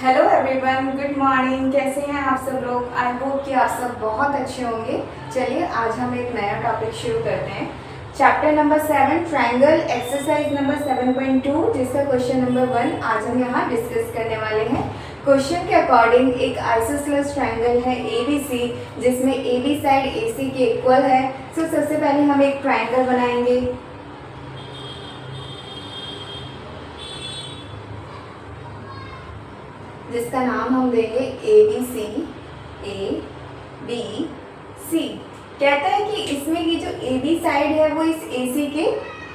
Hello everyone, good morning. कैसे हैं आप सब लोग? आई होप कि आप सब बहुत अच्छे होंगे। चलिए आज हम एक नया टॉपिक शुरू करते हैं। Chapter number 7 triangle exercise number 7.2 जिसका क्वेश्चन नंबर 1 आज हम यहाँ डिस्कस करने वाले हैं। क्वेश्चन के अकॉर्डिंग एक आइसोसेलेस ट्रायंगल है ABC जिसमें AB साइड AC के इक्वल है। सो सबसे पहले हम एक ट्रायंगल बनाएंगे। जिसका नाम हम देंगे ABC ABC। कहता है कि इसमें ये जो AB साइड है वो इस AC के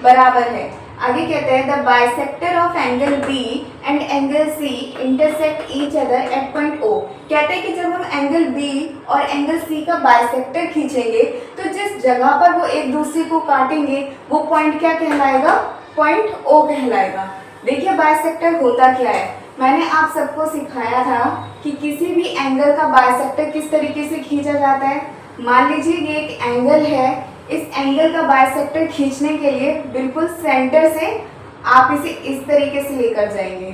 बराबर है। आगे कहता है the bisector of angle B and angle C intersect each other at point O। कहते हैं कि जब हम एंगल B और एंगल C का बाइसेक्टर खींचेंगे तो जिस जगह पर वो एक दूसरे को काटेंगे वो पॉइंट क्या कहलाएगा? पॉइंट O कहलाएगा। देखिए बाइसेक्टर होता क्या है। मैंने आप सबको सिखाया था कि किसी भी एंगल का बाइसेक्टर किस तरीके से खींचा जाता है। मान लीजिए ये एक एंगल है, इस एंगल का बाइसेक्टर खींचने के लिए बिल्कुल सेंटर से आप इसे इस तरीके से लेकर जाएंगे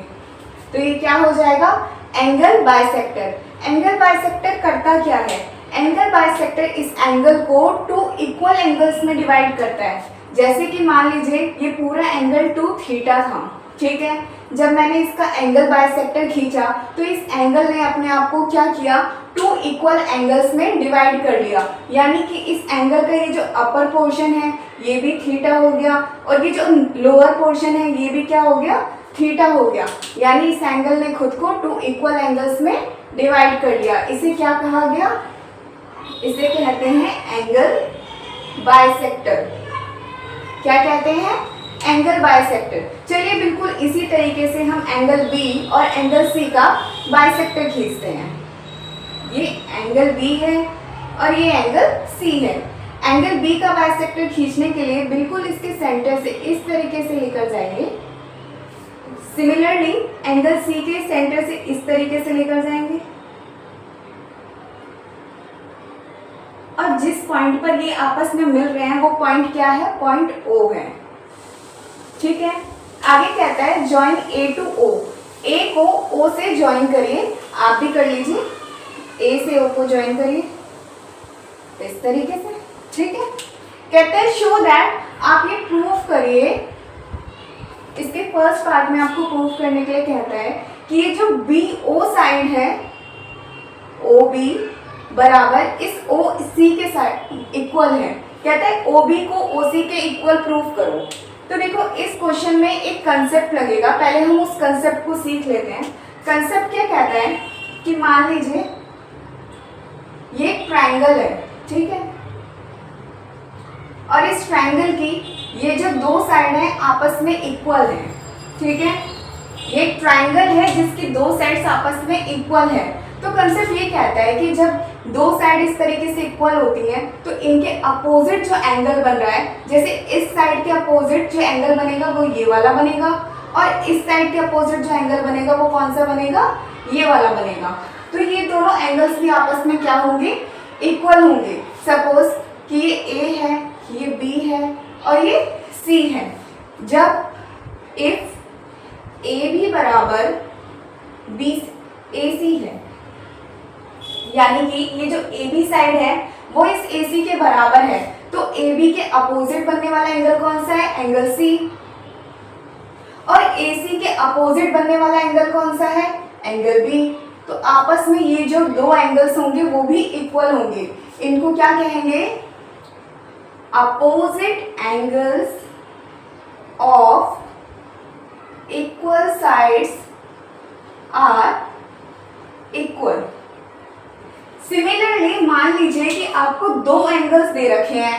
तो ये क्या हो जाएगा? Angle bisector. एंगल बाइसेक्टर करता क्या है? एंगल बाइसेक्टर इस एंगल को 2 इक्वल एंगल्स में डिवाइड करता है। जैसे कि मान लीजिए ये पूरा एंगल 2 थीटा था, ठीक है। जब मैंने इसका एंगल बाइसेक्टर खींचा तो इस एंगल ने अपने आप को क्या किया? 2 इक्वल एंगल्स में डिवाइड कर लिया। यानी कि इस एंगल का ये जो अपर पोर्शन है ये भी थीटा हो गया और ये जो लोअर पोर्शन है ये भी क्या हो गया? थीटा हो गया। यानी इस एंगल ने खुद को 2 इक्वल एंगल्स में डिवाइड कर लिया। इसे क्या कहा गया? इसे कहते हैं एंगल बाइसेक्टर। क्या कहते हैं? Angle bisector. चलिए बिल्कुल इसी तरीके से हम एंगल B और एंगल C का बाइसेक्टर खींचते हैं। ये एंगल B है और ये एंगल C है। एंगल B का बाइसेक्टर खींचने के लिए बिल्कुल इसके सेंटर से इस तरीके से लेकर जाएंगे। सिमिलरली एंगल C के सेंटर से इस तरीके से लेकर जाएंगे और जिस पॉइंट पर ये आपस में मिल रहे हैं वो पॉइंट क्या है? पॉइंट O है, ठीक है। आगे कहता है join A to O। A को O से ज्वाइन करिए, आप भी कर लीजिए। A से O को ज्वाइन करिए इस तरीके से, ठीक है। कहते हैं शो दैट, आप ये प्रूफ करिए। इसके फर्स्ट पार्ट में आपको प्रूफ करने के लिए कहता है कि ये जो BO साइड है OB बराबर इस OC के साइड इक्वल है। कहता है OB को OC के इक्वल प्रूफ करो। तो देखो इस क्वेश्चन में एक कंसेप्ट लगेगा, पहले हम उस कंसेप्ट को सीख लेते हैं। कंसेप्ट क्या कहता है कि मान लीजिए ये एक ट्रायंगल है, ठीक है, और इस ट्रायंगल की ये जो 2 साइड हैं आपस में इक्वल है, ठीक है। ये एक ट्रायंगल है जिसकी 2 साइड्स आपस में इक्वल है। तो कंसेप्ट ये कहता है कि जब 2 साइड इस तरीके से इक्वल होती हैं तो इनके अपोजिट जो एंगल बन रहा है, जैसे इस साइड के अपोजिट जो एंगल बनेगा वो ये वाला बनेगा और इस साइड के अपोजिट जो एंगल बनेगा वो कौन सा बनेगा? ये वाला बनेगा। तो ये दोनों एंगल्स भी आपस में क्या होंगे? इक्वल होंगे। सपोज कि ये A है, ये B है और ये C है। जब इफ AB बराबर AC है, यानी कि ये जो AB साइड है वो इस AC के बराबर है, तो AB के अपोजिट बनने वाला एंगल कौन सा है? Angle C। और AC के अपोजिट बनने वाला एंगल कौन सा है? Angle B। तो आपस में ये जो 2 एंगल्स होंगे वो भी इक्वल होंगे। इनको क्या कहेंगे? Opposite angles of equal sides are equal. Similarly मान लीजिए कि आपको 2 एंगल्स दे रखे हैं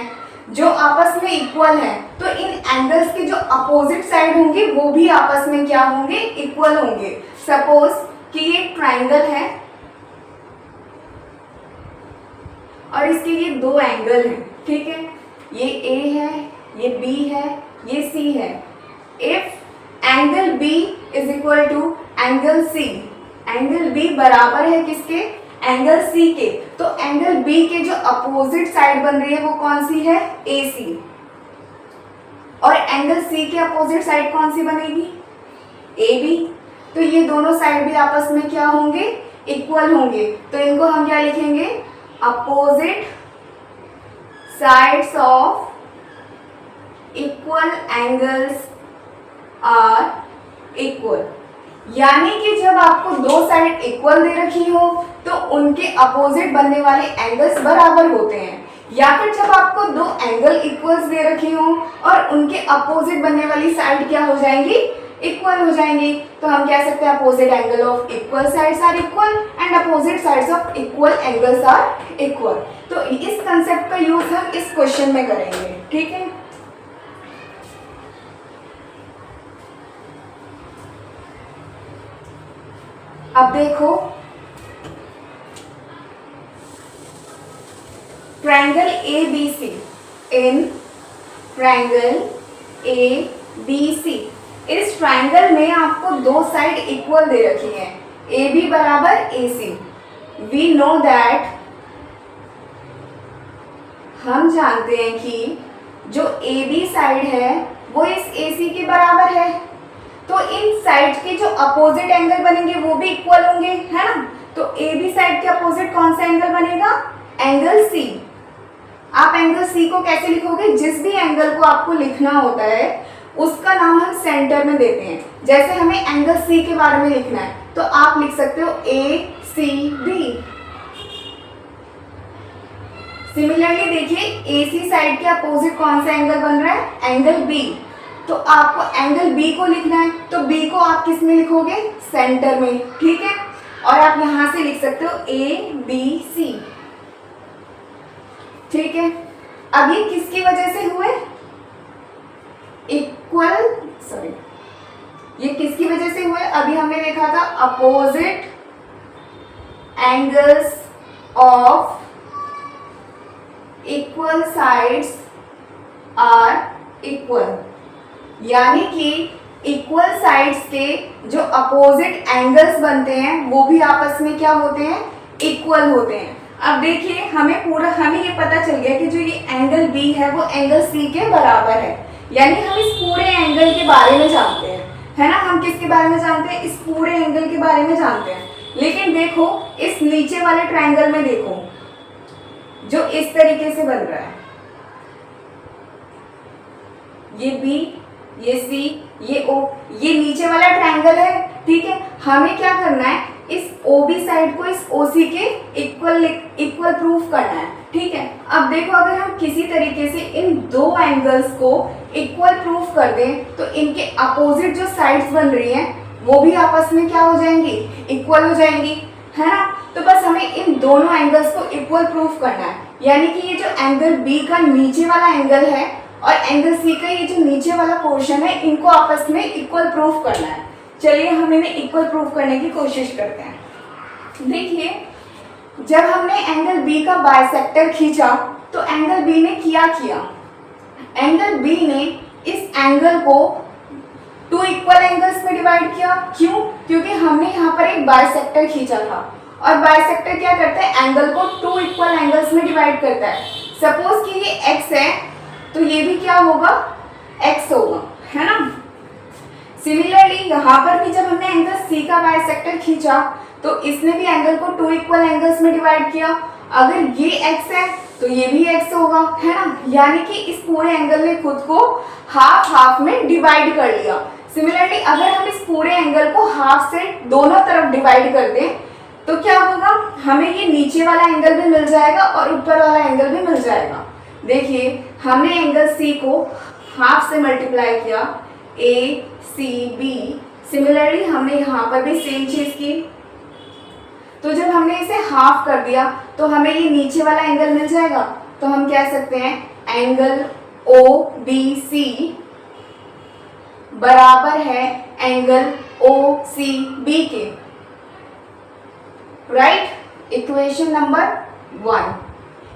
जो आपस में इक्वल हैं, तो इन एंगल्स के जो अपोजिट साइड होंगे वो भी आपस में क्या होंगे? इक्वल होंगे। सपोज कि ये ट्रायंगल है और इसके ये 2 एंगल हैं, ठीक है। ये A है, ये B है, ये C है। If angle B is equal to angle C, angle B बराबर है किसके? एंगल C के। तो एंगल B के जो अपोजिट साइड बन रही है वो कौन सी है? AC। और एंगल C के अपोजिट साइड कौन सी बनेगी? AB। तो ये दोनों साइड भी आपस में क्या होंगे, इक्वल होंगे। तो इनको हम क्या लिखेंगे, opposite sides of equal angles are equal. यानी कि जब आपको दो साइड इक्वल दे रखी हो तो उनके अपोजिट बनने वाले एंगल्स बराबर होते हैं, या फिर जब आपको दो एंगल इक्वल्स दे रखी हो और उनके अपोजिट बनने वाली साइड क्या हो जाएंगी, इक्वल हो जाएंगी। तो हम कह सकते हैं opposite angle of equal sides are equal and opposite sides of equal angles are equal. तो इस कंसेप्ट का यूज हम इस क्वेश्चन में करेंगे, ठीक है। अब देखो, triangle ABC, in triangle ABC, इस ट्रायंगल में आपको दो साइड इक्वल दे रखी है, AB बराबर AC। वी नो दैट, हम जानते हैं कि जो AB साइड है वो इस AC के बराबर है, तो इन साइड के जो अपोजिट एंगल बनेंगे वो भी इक्वल होंगे, है ना। तो AB साइड के अपोजिट कौन सा एंगल बनेगा, एंगल C। आप एंगल C को कैसे लिखोगे, जिस भी एंगल को आपको लिखना होता है उसका नाम हम सेंटर में देते हैं। जैसे हमें एंगल C के बारे में लिखना है तो आप लिख सकते हो ACB। सिमिलरली देखिए, AC साइड के अपोजिट कौन सा एंगल बन रहा है, एंगल B। तो आपको एंगल B को लिखना है तो B को आप किस में लिखोगे, सेंटर में, ठीक है। और आप यहां से लिख सकते हो ABC, ठीक है। अब ये किसकी वजह से हुए, ये किसकी वजह से हुए, अभी हमने देखा था opposite angles of equal sides are equal. यानी कि इक्वल साइड्स के जो अपोजिट एंगल्स बनते हैं वो भी आपस में क्या होते हैं, इक्वल होते हैं। अब देखिए, हमें ये पता चल गया कि जो ये एंगल B है वो एंगल C के बराबर है, यानी हम इस पूरे एंगल के बारे में जानते हैं, है ना। हम किसके बारे में जानते हैं, इस पूरे एंगल के बारे में जानते हैं। लेकिन देखो, इस नीचे वाले ट्रायंगल में देखो, जो इस तरीके से बन रहा है, ये B, ये C, ये O, ये नीचे वाला ट्रायंगल है, ठीक है। हमें क्या करना है, इस OB साइड को इस OC के इक्वल प्रूफ करना है, ठीक है। अब देखो, अगर हम किसी तरीके से इन दो एंगल्स को इक्वल प्रूफ कर दें तो इनके अपोजिट जो साइड्स बन रही हैं वो भी आपस में क्या हो जाएंगी, इक्वल हो जाएंगी, है ना। तो बस हमें इन दोनों एंगल्स को इक्वल प्रूफ करना है, यानी कि ये जो एंगल B का नीचे वाला एंगल है और एंगल C का ये जो नीचे वाला पोर्शन है, इनको आपस में इक्वल प्रूफ करना है। चलिए हम इन्हें इक्वल प्रूफ करने की कोशिश करते हैं। देखिए, जब हमने एंगल B का बाइसेक्टर खींचा तो एंगल B ने क्या किया, एंगल B ने इस एंगल को टू इक्वल एंगल्स में डिवाइड किया। क्यों, क्योंकि हमने यहाँ पर एक बाइसेक्टर खींचा था और बाइसेक्टर क्या करता है, एंगल को टू इक्वल एंगल्स में डिवाइड करता है। सपोज कि ये x है तो ये भी क्या होगा, x होगा, है ना। सिमिलरली यहाँ पर भी जब हमने एंगल C का बाइसेक्टर खींचा तो इसने भी एंगल को टू इक्वल एंगल्स में डिवाइड किया। अगर ये x है तो ये भी x होगा, है ना। यानी कि इस पूरे एंगल ने खुद को हाफ हाफ में डिवाइड कर लिया। सिमिलरली अगर हम इस पूरे एंगल को हाफ से दोनों तरफ डिवाइड कर दें तो क्या होगा, हमें ये नीचे वाला एंगल भी मिल जाएगा और ऊपर वाला एंगल भी मिल जाएगा। देखिए, हमने एंगल C को हाफ से मल्टीप्लाई किया, ACB। सिमिलरली हमने यहाँ पर भी सेम चीज की, तो जब हमने इसे हाफ कर दिया तो हमें ये नीचे वाला एंगल मिल जाएगा। तो हम कह सकते हैं एंगल OBC बराबर है एंगल OCB के, राइट। इक्वेशन नंबर 1,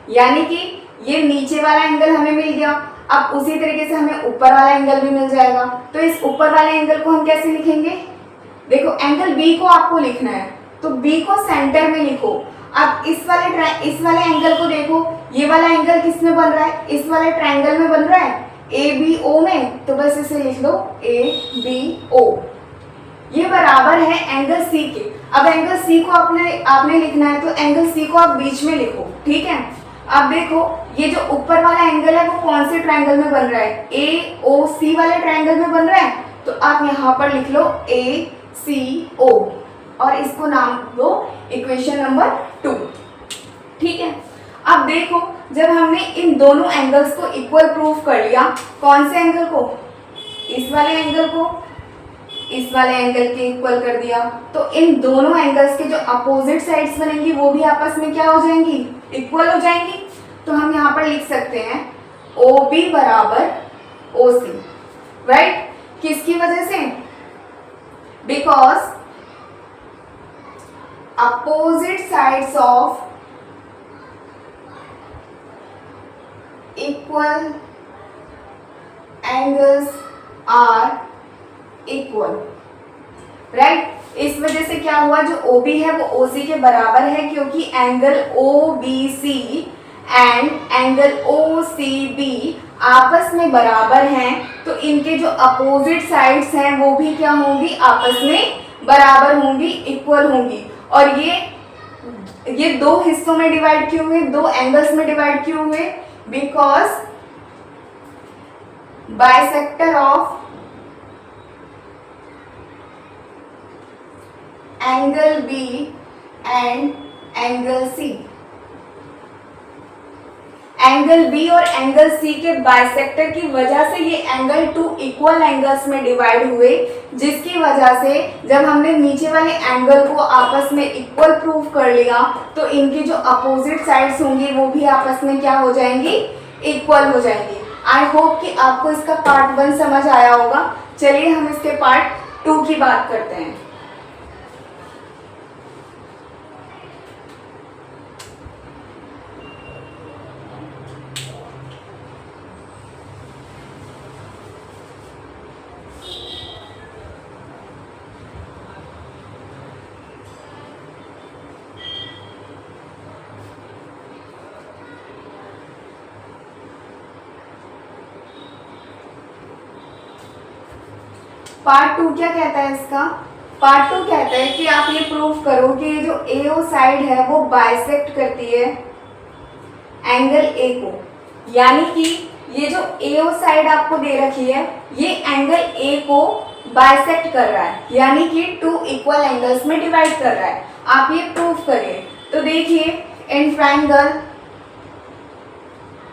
यानी कि ये नीचे वाला एंगल हमें मिल गया। अब उसी तरीके से हमें ऊपर वाला एंगल भी मिल जाएगा। तो इस ऊपर वाले एंगल को हम कैसे लिखेंगे, देखो एंगल B को आपको लिखना है तो B को सेंटर में लिखो। अब इस वाले एंगल को देखो, ये वाला एंगल किस में बन रहा है, इस वाले ट्रायंगल में बन रहा है ABO में, तो बस इसे लिख लो ABO। ये बराबर है एंगल सी के। अब एंगल सी को आपने लिखना है तो एंगल सी को आप बीच में लिखो, ठीक है। अब देखो ये जो ऊपर वाला एंगल है वो कौन से ट्रायंगल में बन रहा है, ए ओ सी वाले ट्रायंगल में बन रहा है, तो आप यहाँ पर लिख लो ए सी ओ और इसको नाम दो इक्वेशन नंबर 2, ठीक है। अब देखो जब हमने इन दोनों एंगल्स को इक्वल प्रूव कर लिया, कौन से एंगल को, इस वाले एंगल को इस वाले एंगल के इक्वल कर दिया, तो इन दोनों एंगल्स के जो अपोजिट साइड्स बनेंगी वो भी आपस में क्या हो जाएंगी, इक्वल हो जाएंगी। तो हम यहाँ पर लिख सकते हैं OB बराबर OC, राइट। किसकी वजह से, because opposite sides of equal angles are equal, right. इस वजह से क्या हुआ, जो OB है वो OC के बराबर है, क्योंकि angle OBC and angle OCB आपस में बराबर हैं, तो इनके जो अपोजिट साइड्स हैं वो भी क्या होंगी, आपस में बराबर होंगी, इक्वल होंगी। और ये दो हिस्सों में डिवाइड क्यों हुए, दो एंगल्स में डिवाइड क्यों हुए, because bisector of angle B and angle C, angle B और एंगल C के बाइसेक्टर की वजह से ये एंगल 2 इक्वल एंगल्स में डिवाइड हुए, जिसकी वजह से जब हमने नीचे वाले एंगल को आपस में इक्वल प्रूव कर लिया तो इनकी जो अपोजिट साइड्स होंगी वो भी आपस में क्या हो जाएंगी, इक्वल हो जाएंगी। आई होप कि आपको इसका पार्ट 1 समझ आया होगा। चलिए हम इसके पार्ट 2 की बात करते हैं। पार्ट 2 क्या कहता है इसका, पार्ट 2 कहता है कि आप ये प्रूव करो कि ये जो AO साइड है वो बाइसेक्ट करती है एंगल A को, यानी कि ये जो AO साइड आपको दे रखी है ये एंगल A को बाइसेक्ट कर रहा है, यानी कि 2 इक्वल एंगल्स में डिवाइड कर रहा है। आप ये प्रूव करिए। तो देखिए इन ट्रायंगल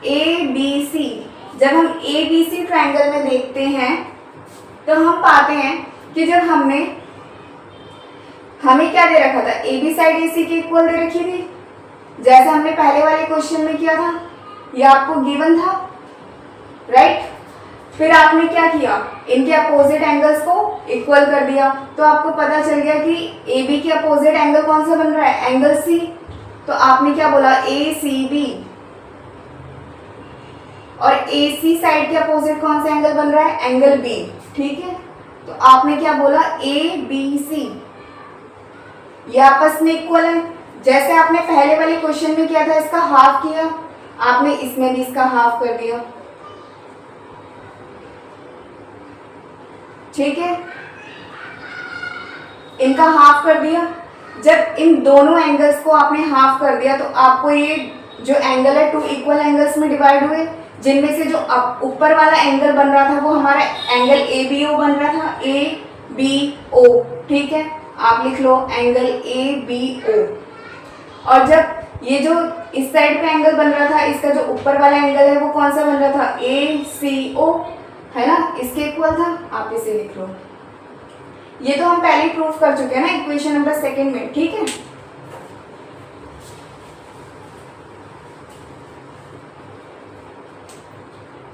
ABC, जब हम ABC ट्रायंगल में देखते हैं तो हम पाते हैं कि जब हमें क्या दे रखा था, AB साइड AC के इक्वल दे रखी थी, जैसा हमने पहले वाले क्वेश्चन में किया था, ये आपको गिवन था, राइट। फिर आपने क्या किया, इनके अपोजिट एंगल्स को इक्वल कर दिया, तो आपको पता चल गया कि AB के अपोजिट एंगल कौन सा बन रहा है, एंगल C। तो आपने क्या बोला, ACB, और AC साइड के अपोजिट कौन सा एंगल बन रहा है, एंगल B, ठीक है। तो आपने क्या बोला, ABC, ये आपस में इक्वल है। जैसे आपने पहले वाले क्वेश्चन में किया था, इसका हाफ किया, आपने इसमें भी इसका हाफ कर दिया, ठीक है, इनका हाफ कर दिया। जब इन दोनों एंगल्स को आपने हाफ कर दिया तो आपको ये जो एंगल है 2 इक्वल एंगल्स में डिवाइड हुए, जिनमें से जो ऊपर वाला एंगल बन रहा था वो हमारा एंगल ABO बन रहा था, ABO, ठीक है। आप लिख लो एंगल ABO। और जब ये जो इस साइड पे एंगल बन रहा था, इसका जो ऊपर वाला एंगल है वो कौन सा बन रहा था, ACO, है ना, इसके इक्वल था। आप इसे लिख लो। ये तो हम पहले ही प्रूफ कर चुके हैं ना इक्वेशन नंबर 2 में, ठीक है।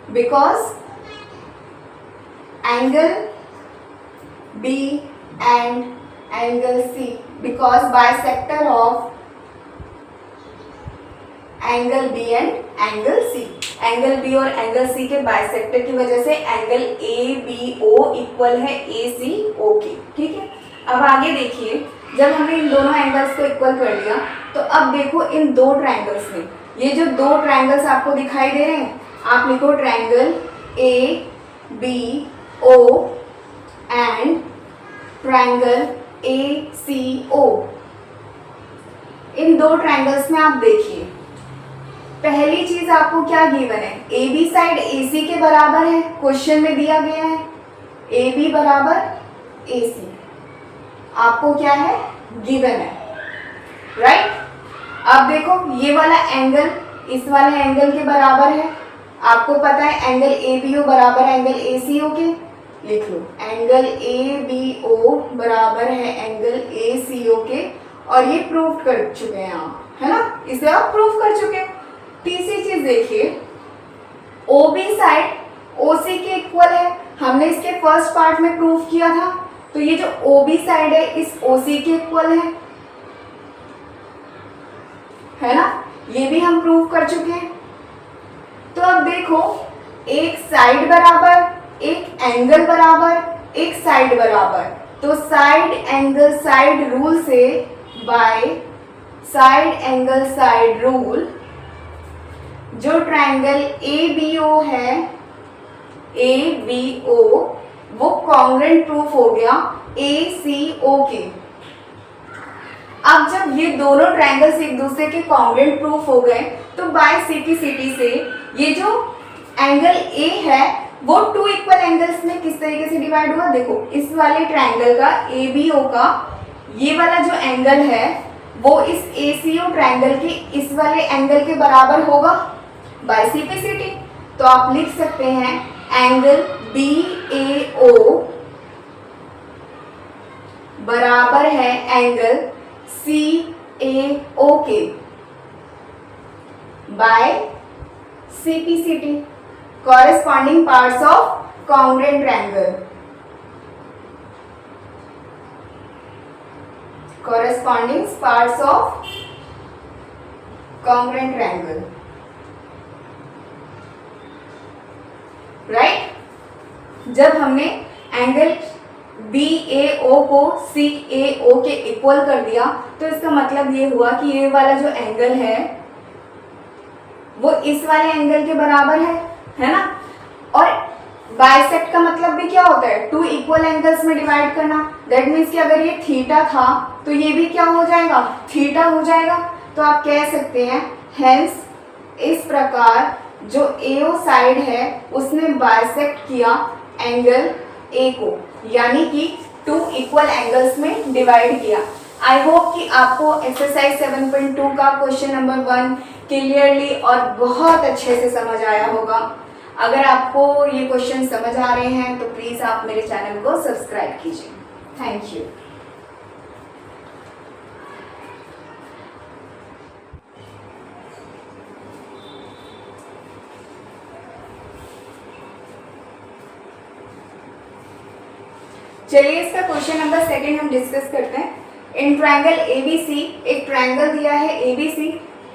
Because angle B and angle C, because bisector of angle B and angle C, angle B और एंगल C के बाइसेक्टर की वजह से एंगल ABO इक्वल है ACO के, ठीक है। अब आगे देखिए, जब हमने इन दोनों एंगल्स को इक्वल कर लिया तो अब देखो इन दो ट्रायंगल्स में, ये जो दो ट्रायंगल्स आपको दिखाई दे रहे हैं, आप लिखो triangle ABO and triangle ACO। इन दो ट्रायंगल्स में आप देखिए, पहली चीज आपको क्या गिवन है, AB साइड AC के बराबर है, क्वेश्चन में दिया गया है AB बराबर AC, आपको क्या है गिवन है, राइट। अब देखो ये वाला एंगल इस वाले एंगल के बराबर है, आपको पता है एंगल ABO बराबर है एंगल ACO के, लिख लो एंगल ABO बराबर है एंगल ACO के, और ये प्रूव कर चुके हैं आप, है ना, इसे आप प्रूव कर चुके हैं। तीसरी चीज देखिए, OB साइड OC के इक्वल है, हमने इसके फर्स्ट पार्ट में प्रूव किया था, तो ये जो OB साइड है इस OC के इक्वल है ना, ये भी हम प्रूव कर चुके हैं। तो अब देखो, एक साइड बराबर, एक एंगल बराबर, एक साइड बराबर, तो साइड एंगल साइड रूल से, by side angle side rule, जो ट्रायंगल ABO है ABO वो कॉन्ग्रुएंट प्रूफ हो गया ACO के। अब जब ये दोनों ट्रायंगल्स एक दूसरे के कॉन्ग्रुएंट प्रूफ हो गए, तो बाय सिटी से ये जो एंगल A है वो टू इक्वल एंगल्स में किस तरीके से डिवाइड हुआ, देखो इस वाले ट्रायंगल का ABO का ये वाला जो एंगल है वो इस ACO ट्रायंगल के इस वाले एंगल के बराबर होगा बाय सिटी। तो आप लिख सकते हैं एंगल BAO बराबर है एंगल CAO के bye CT, corresponding parts of congruent triangle, corresponding parts of congruent triangle, right। जब हमने एंगल BAO को CAO के इक्वल कर दिया, तो इसका मतलब ये हुआ कि ये वाला जो एंगल है वो इस वाले एंगल के बराबर है ना। और बाइसेक्ट का मतलब भी क्या होता है, टू इक्वल एंगल्स में डिवाइड करना। दैट मीन्स कि अगर ये थीटा था तो ये भी क्या हो जाएगा, थीटा हो जाएगा। तो आप कह सकते हैं हेंस इस प्रकार जो AO साइड है उसने बाइसेक्ट किया एंगल A को, यानी कि टू इक्वल एंगल्स में डिवाइड किया। आई होप कि आपको एक्सरसाइज 7.2 का क्वेश्चन नंबर 1 क्लियरली और बहुत अच्छे से समझ आया होगा। अगर आपको ये क्वेश्चन समझ आ रहे हैं तो प्लीज़ आप मेरे चैनल को सब्सक्राइब कीजिए। Thank you. चलिए इसका क्वेश्चन नंबर 2 हम डिस्कस करते हैं। इन ट्रायंगल ABC, एक ट्रायंगल दिया है ABC,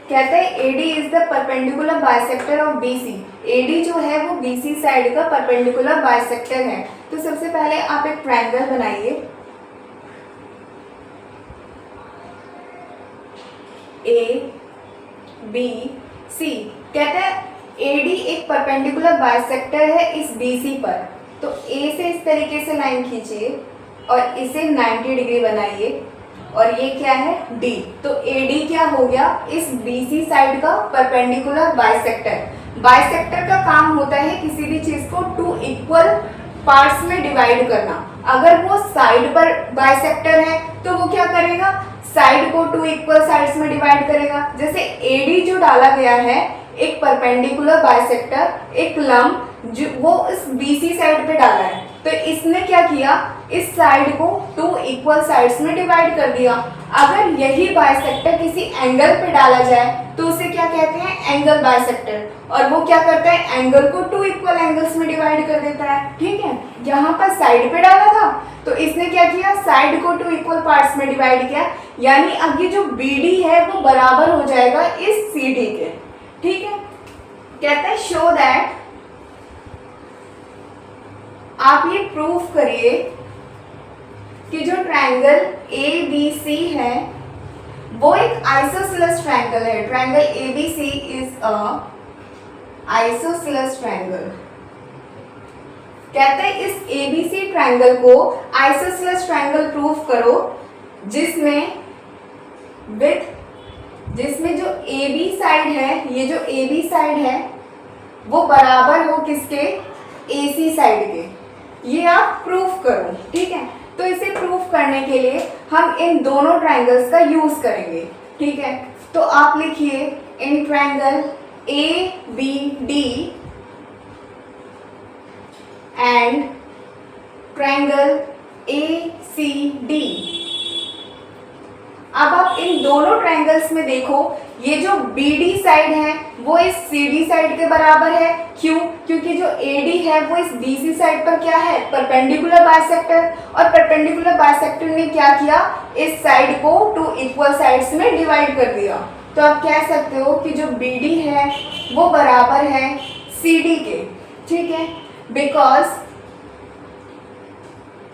कहते हैं AD is the perpendicular bisector of BC। AD जो है वो BC साइड का परपेंडिकुलर बाइसेक्टर है। तो सबसे पहले आप एक ट्रायंगल बनाइए ABC। कहते हैं AD एक परपेंडिकुलर बाइसेक्टर है इस BC पर। तो A से इस तरीके से लाइन खींचिए और इसे 90 डिग्री बनाइए, और ये क्या है D। तो AD क्या हो गया, इस BC साइड का परपेंडिकुलर बाइसेक्टर। बाइसेक्टर का काम होता है किसी भी चीज को टू इक्वल पार्ट्स में डिवाइड करना। अगर वो साइड पर बाइसेक्टर है तो वो क्या करेगा, साइड को टू इक्वल साइड्स में डिवाइड करेगा। जैसे AD जो डाला गया है एक परपेंडिकुलर बाइसेक्टर, एक लंब जो वो इस BC साइड पे डाला है, तो इसने क्या किया, इस साइड को टू इक्वल साइड्स में डिवाइड कर दिया। अगर यही बाइसेक्टर किसी एंगल पे डाला जाए तो उसे क्या कहते हैं, एंगल बाइसेक्टर, और वो क्या करता है, एंगल को टू इक्वल एंगल्स में डिवाइड कर देता है। ठीक है, यहाँ पर साइड पे डाला था तो इसने क्या किया, साइड को टू इक्वल पार्ट्स में डिवाइड किया, यानी अब ये जो BD है वो बराबर हो जाएगा इस CD के। ठीक है, कहते हैं शो दैट, आप ये प्रूफ करिए कि जो ट्रायंगल ABC है वो एक आइसोसेलेस ट्रायंगल है। Triangle ABC is a isosceles triangle. कहते हैं इस एबीसी ट्रायंगल को आइसोसेलेस ट्रायंगल प्रूव करो जिसमें जो AB साइड है, ये जो AB साइड है वो बराबर हो किसके, AC साइड के। ये आप प्रूफ करो, ठीक है। तो इसे प्रूफ करने के लिए हम इन दोनों ट्रायंगल्स का यूज करेंगे, ठीक है। तो आप लिखिए in triangle ABD and triangle ACD। अब आप इन दोनों ट्रायंगल्स में देखो, ये जो BD साइड है वो इस CD साइड के बराबर है। क्यों? क्योंकि जो AD है वो इस BC साइड पर क्या है, परपेंडिकुलर बाइसेक्टर। और परपेंडिकुलर बाइसेक्टर ने क्या किया, इस साइड को 2 इक्वल साइड्स में डिवाइड कर दिया। तो आप कह सकते हो कि जो BD है वो बराबर है CD के, ठीक है। Because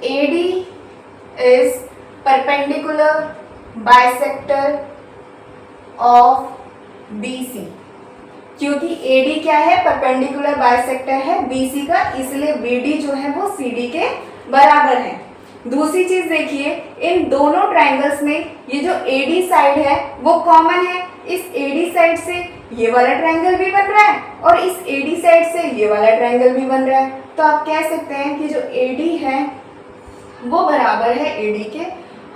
AD is perpendicular bisector of BC। क्योंकि AD क्या है, परपेंडिकुलर बाइसेक्टर है BC का, इसलिए BD जो है वो CD के बराबर है। दूसरी चीज देखिए, इन दोनों ट्रायंगल्स में ये जो AD साइड है वो कॉमन है। इस AD साइड से ये वाला ट्रायंगल भी बन रहा है और इस AD साइड से ये वाला ट्रायंगल भी बन रहा है। तो आप कह सकते हैं कि जो AD है वो बराबर है AD के,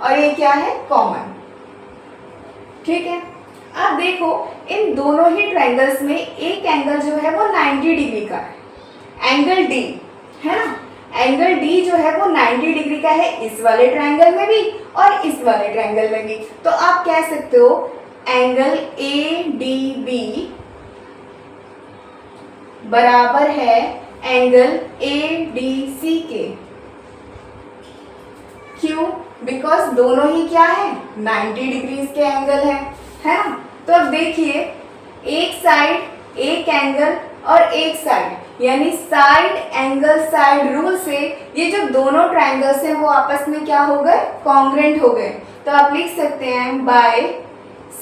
और ये क्या है, कॉमन, ठीक है। अब देखो इन दोनों ही ट्रायंगल्स में एक एंगल जो है वो 90 डिग्री का है, एंगल D है ना। एंगल D जो है वो 90 डिग्री का है इस वाले ट्रायंगल में भी और इस वाले ट्रायंगल में भी। तो आप कह सकते हो एंगल ADB बराबर है एंगल ADC के। क्यों? बिकॉज दोनों ही क्या है, 90 डिग्रीज के एंगल है ना। तो अब देखिए, एक साइड एक एंगल और एक साइड, यानी साइड एंगल साइड रूल से ये जो दोनों ट्रायंगल्स हैं वो आपस में क्या हो गए, कॉन्ग्रुएंट हो गए। तो आप लिख सकते हैं by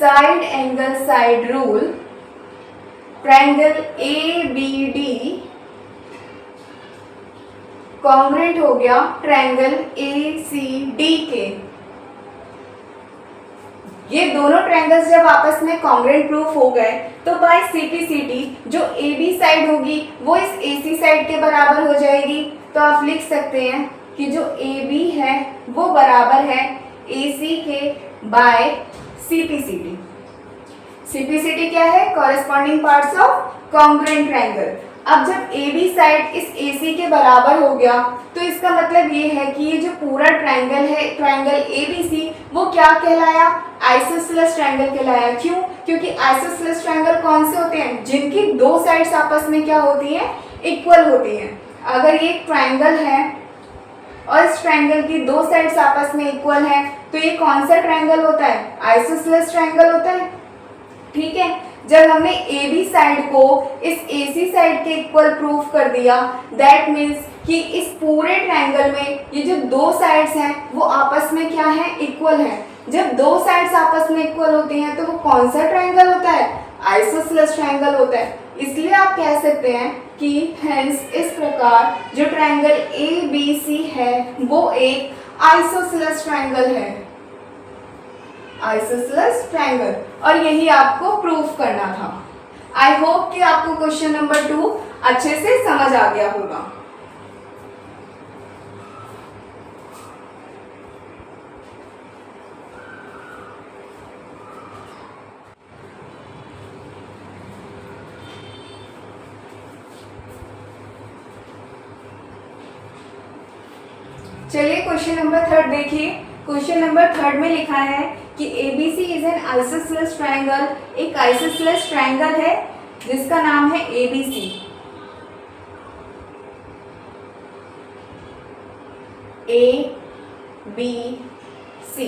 side angle side rule triangle ABD congruent हो गया ट्रायंगल ACD के। ये दोनों ट्रायंगल्स जब आपस में कॉन्ग्रुएंट प्रूफ हो गए तो बाय CPCD जो AB साइड होगी वो इस AC साइड के बराबर हो जाएगी। तो आप लिख सकते हैं कि जो AB है वो बराबर है AC के बाय CPCD। CPCD क्या है, corresponding parts of congruent triangle. अब जब AB साइड इस AC के बराबर हो गया तो इसका मतलब ये है कि ये जो पूरा ट्रायंगल है, ट्रायंगल ABC, वो क्या कहलाया, आइसोसेलेस ट्रायंगल कहलाया। क्यों? क्योंकि आइसोसेलेस ट्रायंगल कौन से होते हैं, जिनकी दो साइड्स आपस में क्या होती हैं, इक्वल होती हैं। अगर ये ट्रायंगल है और इस ट्रायंगल की दो साइड्स आपस में इक्वल है तो ये कौन सा ट्रायंगल होता है, आइसोसेलेस ट्रायंगल होता है, ठीक है। जब हमने AB साइड को इस AC साइड के इक्वल प्रूफ कर दिया, दैट मीन्स कि इस पूरे ट्रायंगल में ये जो दो साइड्स हैं वो आपस में क्या है, इक्वल है। जब दो साइड्स आपस में इक्वल होती हैं तो वो कौन सा ट्रायंगल होता है, आइसोसेलेस ट्रायंगल होता है। इसलिए आप कह सकते हैं कि हेंस इस प्रकार जो ट्रायंगल ABC है वो एक आइसोसेलेस ट्रायंगल है, आइसोसेलेस ट्रायंगल, और यही आपको प्रूफ करना था। आई होप कि आपको क्वेश्चन नंबर 2 अच्छे से समझ आ गया होगा। चलिए क्वेश्चन नंबर 3 देखिए। क्वेश्चन नंबर 3 में लिखा है कि ABC is an isosceles triangle. एक आइसोसेलेस ट्रायंगल है जिसका नाम है ABC। ABC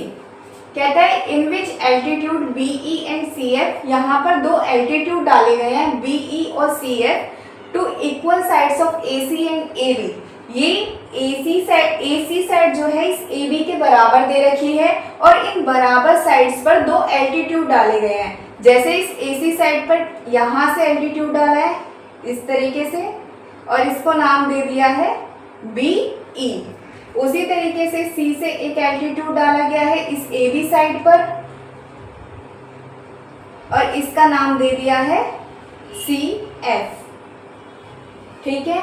कहता है इन विच एल्टीट्यूड BE एंड CF, यहाँ पर दो एल्टीट्यूड डाले गए हैं BE और CF two equal sides of AC and AB। ये AC साइड जो है इस AB के बराबर दे रखी है और इन बराबर साइड्स पर दो एल्टीट्यूड डाले गए हैं। जैसे इस AC साइड पर यहाँ से एल्टीट्यूड डाला है इस तरीके से और इसको नाम दे दिया है बी ई। उसी तरीके से सी से एक एल्टीट्यूड डाला गया है इस ए बी साइड पर और इसका नाम दे दिया है सी एफ। ठीक है,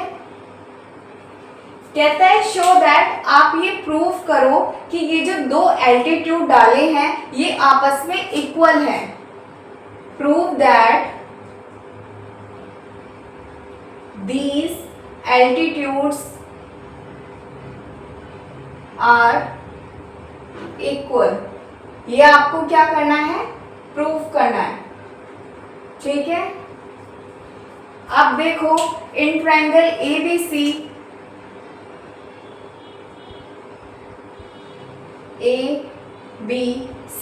कहता है शो दैट, आप ये प्रूव करो कि ये जो दो एल्टीट्यूड डाले हैं ये आपस में इक्वल हैं। Prove that these altitudes are equal। ये आपको क्या करना है, प्रूव करना है। ठीक है, अब देखो इन ट्रायंगल ABC ABC,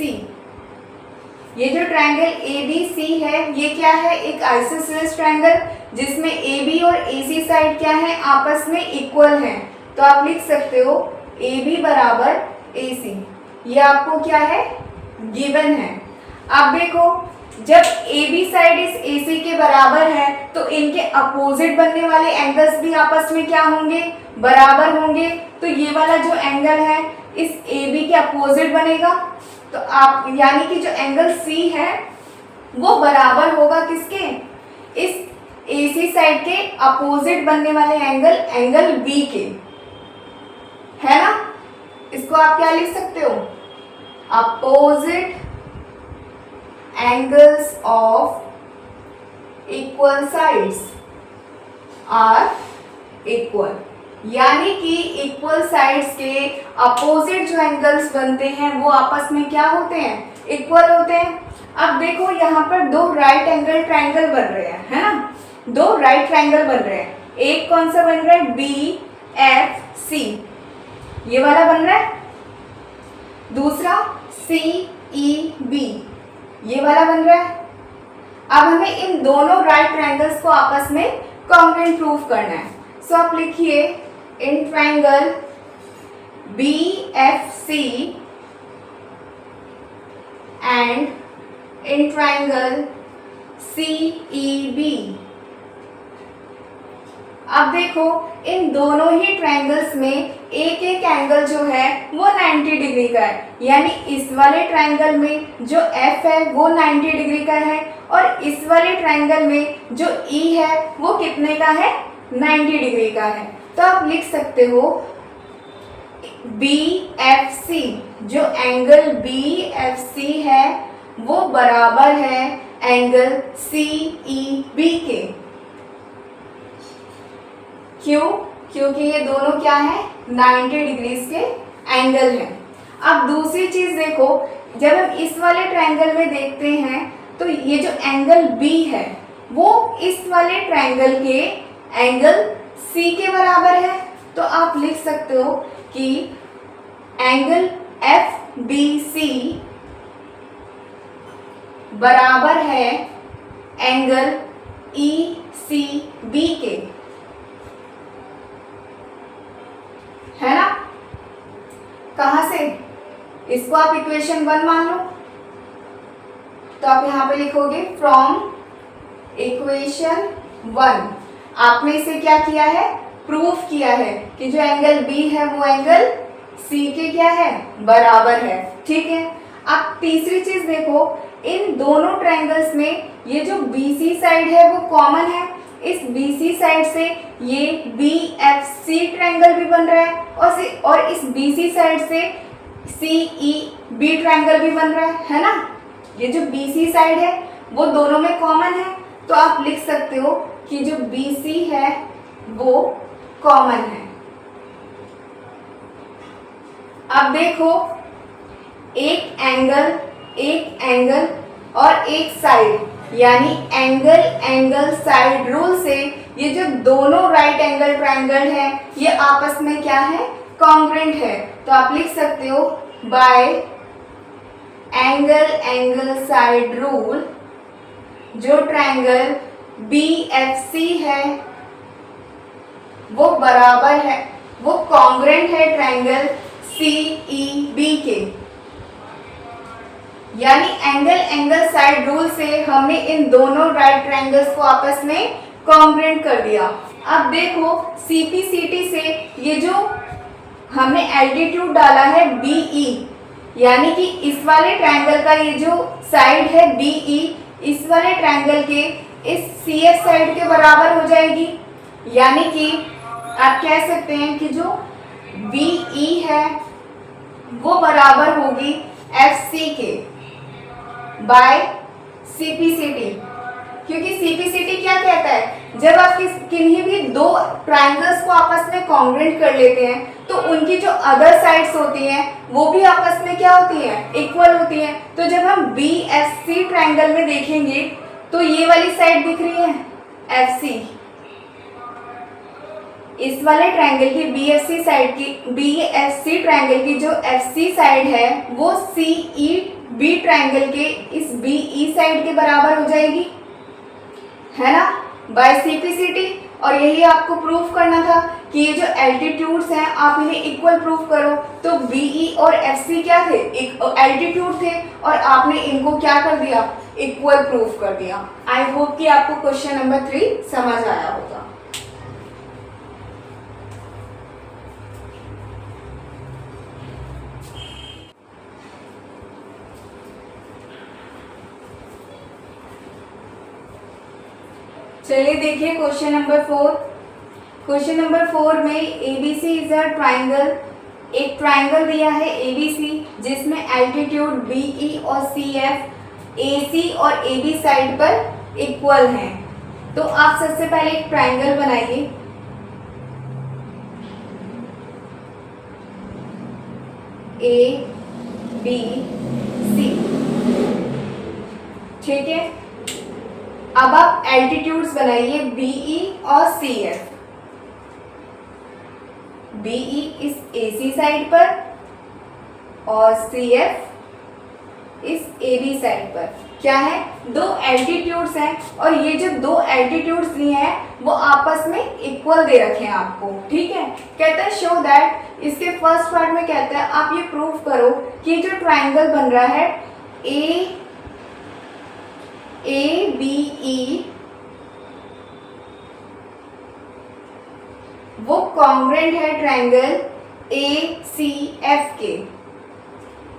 ये जो ट्रायंगल ABC है ये क्या है, एक आइसोसेलेस ट्रायंगल जिसमें AB और AC साइड क्या है, आपस में इक्वल हैं। तो आप लिख सकते हो AB बराबर AC। ये आपको क्या है, गिवन है। अब देखो जब AB साइड इस AC के बराबर है तो इनके अपोजिट बनने वाले एंगल्स भी आपस में क्या होंगे, बराबर होंगे। तो ये वाला जो एंगल है इस AB के अपोजिट बनेगा। तो आप यानी कि जो एंगल C है वो बराबर होगा किसके, इस AC साइड के अपोजिट बनने वाले एंगल B के, है ना। इसको आप क्या लिख सकते हो, opposite angles of equal sides are equal. यानी कि इक्वल साइड्स के अपोजिट जो एंगल्स बनते हैं वो आपस में क्या होते हैं, इक्वल होते हैं। अब देखो यहाँ पर दो राइट एंगल ट्रायंगल बन रहे हैं, है ना, दो राइट ट्रायंगल बन रहे हैं। एक कौन सा बन रहा है, BFC, ये वाला बन रहा है। दूसरा CEB, ये वाला बन रहा है। अब हमें इन दोनों राइट ट्रायंगल्स को आपस में कॉन्ग्रुएंट प्रूफ करना है। सो आप लिखिए in triangle BFC and in triangle CEB। अब देखो इन दोनों ही ट्रायंगल्स में एक एक एंगल जो है वो 90 डिग्री का है। यानी इस वाले ट्रायंगल में जो F है वो 90 डिग्री का है और इस वाले ट्रायंगल में जो E है वो कितने का है, 90 डिग्री का है। तो आप लिख सकते हो BFC, जो एंगल BFC है वो बराबर है एंगल CEB के। क्यों, क्योंकि ये दोनों क्या है, 90 डिग्रीज के एंगल हैं। अब दूसरी चीज देखो, जब हम इस वाले ट्रायंगल में देखते हैं तो ये जो एंगल B है वो इस वाले ट्रायंगल के एंगल C के बराबर है। तो आप लिख सकते हो कि एंगल FBC बराबर है एंगल ECB के, है ना। कहां से, इसको आप इक्वेशन 1 मान लो। तो आप यहां पे लिखोगे फ्रॉम इक्वेशन 1। आपने इसे क्या किया है, प्रूफ किया है कि जो एंगल B है वो एंगल C के क्या है, बराबर है। ठीक है, अब तीसरी चीज देखो, इन दोनों ट्रायंगल्स में ये जो BC साइड है वो कॉमन है। इस BC साइड से ये BFC ट्रायंगल भी बन रहा है और इस BC साइड से CEB ट्रायंगल भी बन रहा है ना। ये जो BC साइड है वो दोनों में कॉमन है। तो आप लिख सकते हो कि जो BC है वो कॉमन है। अब देखो एक एंगल और एक साइड, यानी एंगल साइड रूल से ये जो दोनों राइट एंगल ट्रायंगल है ये आपस में क्या है, कॉन्ग्रुएंट है। तो आप लिख सकते हो बाय एंगल साइड रूल जो ट्रायंगल BFC है वो बराबर है, वो कॉन्ग्रुएंट है ट्रायंगल CEB के। यानी एंगल साइड रूल से हमने इन दोनों राइट ट्रायंगल्स को आपस में कॉन्ग्रुएंट कर दिया। अब देखो CPCT से ये जो हमने एल्टीट्यूड डाला है BE, यानी कि इस वाले ट्रायंगल का ये जो साइड है BE इस वाले ट्रायंगल के इस CF साइड के बराबर हो जाएगी। यानी कि आप कह सकते हैं कि जो BE है वो बराबर होगी FC के बाय CPCT, क्योंकि CPCT क्या कहता है, जब आप किन्हीं भी दो ट्रायंगल्स को आपस में कॉन्ग्रुएंट कर लेते हैं तो उनकी जो अदर साइड्स होती हैं वो भी आपस में क्या होती हैं, इक्वल होती हैं। तो जब हम BFC ट्रायंगल में देखेंगे तो ये वाली साइड दिख रही है FC, इस वाले ट्रायंगल की BFC साइड की, BFC ट्रायंगल की जो FC साइड है वो CEB ट्रायंगल के इस BE साइड के बराबर हो जाएगी, है ना, बाय CPCT। और यही आपको प्रूफ करना था कि ये जो एल्टीट्यूड्स हैं आप इन्हें इक्वल प्रूफ करो। तो BE और FC क्या थे, एक एल्टीट्यूड थे, और आपने इनको क्या कर दिया, इक्वल प्रूफ कर दिया। आई होप कि आपको क्वेश्चन नंबर 3 समझ आया होगा। चलिए देखिए क्वेश्चन नंबर 4। क्वेश्चन नंबर 4 में ABC इज अ ट्राइंगल, एक ट्राइंगल दिया है ABC जिसमें एल्टीट्यूड BE और CF AC और AB साइड पर इक्वल हैं। तो आप सबसे पहले एक ट्राइंगल बनाइए। ABC, ठीक है। अब आप एल्टीट्यूड्स बनाइए BE और CF। BE इस AC साइड पर और CF इस AB साइड पर। क्या है, दो एल्टीट्यूड्स हैं और ये जो दो एल्टीट्यूड्स दिए हैं वो आपस में इक्वल दे रखे हैं आपको, ठीक है। कहता है शो दैट, इसके फर्स्ट पार्ट में कहता है आप ये प्रूफ करो कि जो ट्राइंगल बन रहा है ABE वो कॉन्ग्रुएंट है ट्राइंगल ACF के।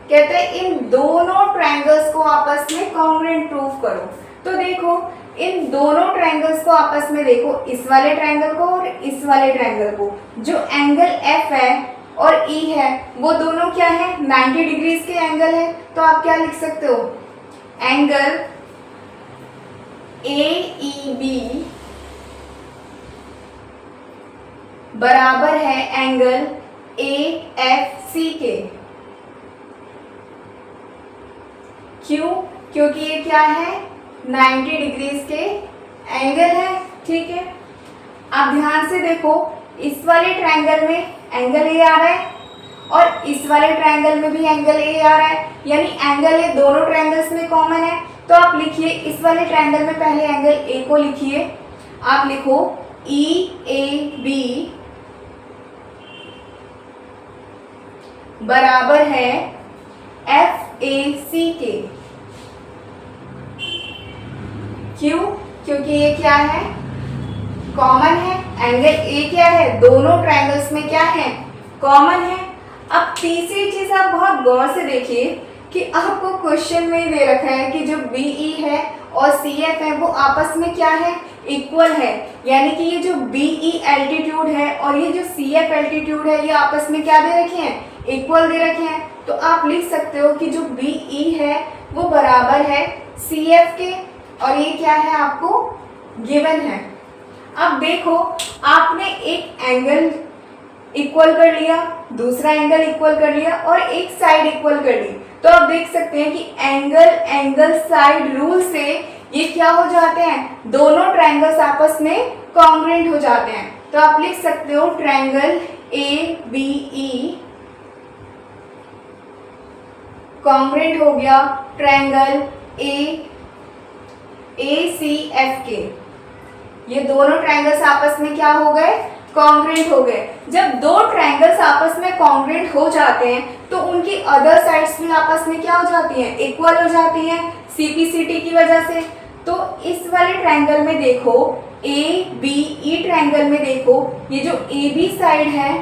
कहते हैं इन दोनों ट्राइंगल्स को आपस में कॉन्ग्रुएंट प्रूफ करो। तो देखो इन दोनों ट्राइंगल्स को आपस में देखो, इस वाले ट्राइंगल को और इस वाले ट्राइंगल को, जो एंगल F है और E है वो दोनों क्या है, 90 डिग्रीज के एंगल है। तो आप क्या लिख सकते हो, एंगल AEB बराबर है एंगल AFC के। क्यों, क्योंकि ये क्या है, 90 डिग्रीज के एंगल है, ठीक है। आप ध्यान से देखो, इस वाले ट्रायंगल में एंगल A आ रहा है और इस वाले ट्रायंगल में भी एंगल A आ रहा है, यानी एंगल A दोनों ट्रायंगल्स में कॉमन है। तो आप लिखिए इस वाले ट्रायंगल में पहले एंगल A को लिखिए, आप लिखो EAB बराबर है FAC के। क्यों, क्योंकि ये क्या है, कॉमन है। एंगल A क्या है, दोनों ट्रायंगल्स में क्या है, कॉमन है। अब तीसरी चीज आप बहुत गौर से देखिए कि आपको क्वेश्चन में दे रखा है कि जो BE है और CF है वो आपस में क्या है, इक्वल है। यानी कि ये जो BE एल्टीट्यूड है और ये जो CF एल्टीट्यूड है ये आपस में क्या दे रखे हैं, इक्वल दे रखे हैं। तो आप लिख सकते हो कि जो BE है वो बराबर है CF के, और ये क्या है आपको गिवन है। अब देखो आपने एक एंगल इक्वल कर लिया, दूसरा एंगल इक्वल कर लिया और एक साइड इक्वल कर ली। तो आप देख सकते हैं कि एंगल साइड रूल से ये क्या हो जाते हैं, दोनों ट्रायंगल्स आपस में कॉन्ग्रुएंट हो जाते हैं। तो आप लिख सकते हो ट्रायंगल ABE कॉन्ग्रुएंट हो गया ट्रायंगल ACF के। ये दोनों ट्रायंगल्स आपस में क्या हो गए, कॉन्ग्रुएंट हो गए। जब दो ट्रायंगल्स आपस में कॉन्ग्रुएंट हो जाते हैं तो उनकी अदर साइड्स भी आपस में क्या हो जाती हैं, इक्वल हो जाती हैं CPCT की वजह से। तो इस वाले ट्रायंगल में देखो, ए बी ई ट्रायंगल में देखो, ये जो ए बी साइड है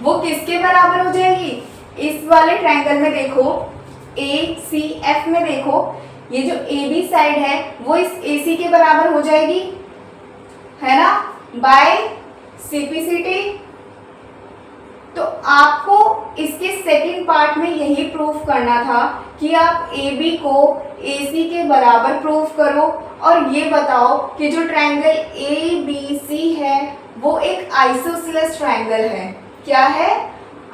वो किसके बराबर हो जाएगी? इस वाले ट्रायंगल में देखो, ए सी एफ में देखो, ये जो ए बी साइड है वो इस ए सी के बराबर हो जाएगी, है ना, बाय सीपीसीटी। तो आपको इसके सेकंड पार्ट में यही प्रूफ करना था कि आप ए बी को ए सी के बराबर प्रूफ करो और ये बताओ कि जो ट्रायंगल ए बी सी है वो एक आइसोसेलेस ट्रायंगल है। क्या है?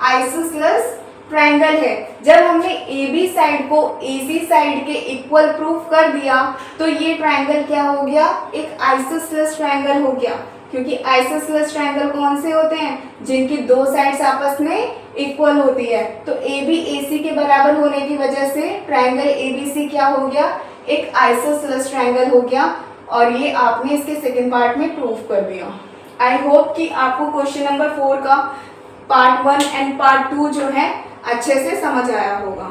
आइसोसेलेस ट्रायंगल है। जब हमने ए बी साइड को ए सी साइड के इक्वल प्रूफ कर दिया तो ये ट्रायंगल क्या हो गया? एक आइसोसेलेस ट्रायंगल हो गया, क्योंकि आइसोसेलेस ट्रायंगल कौन से होते हैं? जिनकी दो साइड्स आपस में इक्वल होती है। तो ए बी ए सी के बराबर होने की वजह से ट्रायंगल ए बी सी क्या हो गया? एक आइसोसेलेस ट्रायंगल हो गया, और ये आपने इसके सेकंड पार्ट में प्रूफ कर दिया। आई होप कि आपको क्वेश्चन नंबर 4 का पार्ट 1 एंड पार्ट 2 जो है अच्छे से समझ आया होगा।